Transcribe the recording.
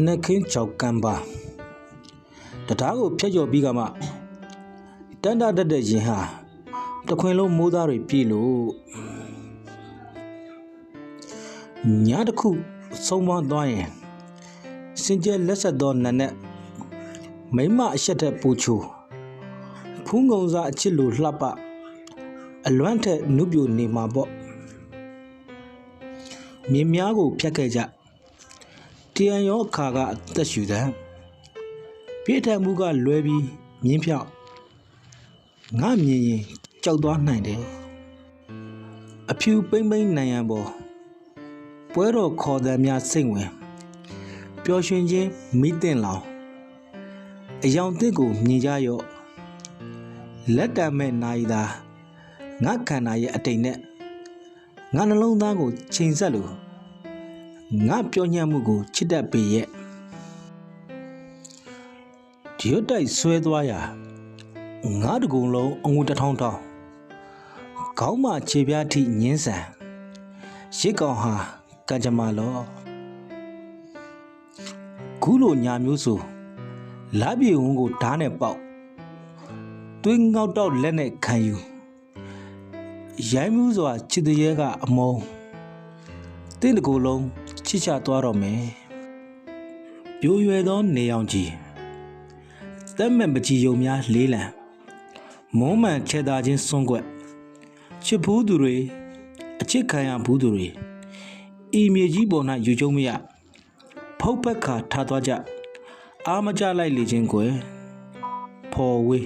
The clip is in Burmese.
နက်ခင်းကြောက်ကံပါတရားကိုဖျက်ကျော်ပြီးကမှတန်တာတက်တဲ့ရင်ဟာတခွင်လုံးမိုးသားတွေပြေလို့ညတစ်ခုဆုံးမသွားရင်စင်ကြဲလက်ဆက်သောနတ်နဲ့မိမအရှက်တဲ့ပူချိုဖူးငုံစားအချစ်လိုလှပအလွမ်းထက်နုပြိုနေမှာပေါ့မြင်းများကိုဖျက်ခဲ့ကြတရံရောအခါကအသက်ရှူတဲ့ပြည့်ထက်မှုကလွဲပြီးမြင်းဖြောက်ငါမြင်ရင်ကြောက်သွားနိုင်တယ်အဖြူပိမ့်ပိမ့်နိုင်ရန်ပေါ်ပွဲတော်ခေါ်တဲ့များစိတ်ဝင်ပျော်ရွှင်ခြင်းမိတင်လောင်အယောင်သစ်ကိုမြင်ကြရော့လက်တံမဲ့နိုင်သာငါခန္ဓာရဲ့အတိတ်နဲ့ငါနှလုံးသားကိုချိန်ဆက်လို့ငါပြောညံ့မှုကိုချစ်တတ်ပေရဲ့ဒီရွတ်တိုက်ဆွဲသွားရာငါတကုံလုံးအငွေတစ်ထောင်ထောင်ခေါင်းမခြေပြားထိညင်းဆန်ရစ်ကောင်ဟာကံကြမ္မာလောခုလိုညာမျိုးဆိုလာပြေဝန်းကိုဓာတ်နဲ့ပေါက်သွေးငေါက်တော့လက်နဲ့ခံယူရိုင်းမှုစွာချစ်တရေကအမုံတင်းတကူလုံးချစ်ချသွားတော့မယ်ပြိုရွယ်သောနေအောင်ကြီးသက်မဲ့ပကြီးယုံများလေးလံမုံမှန်ချဲသားချင်းစွန့်ကွက်ချစ်ဘူးသူတွေအချစ်ခံရဘူးသူတွေဤမြေကြီးပေါ်၌ယူကျုံမရဖုတ်ဖက်ခါထားသွားကြအားမကြလိုက်လေခြင်းကွယ်ဖော်ဝေး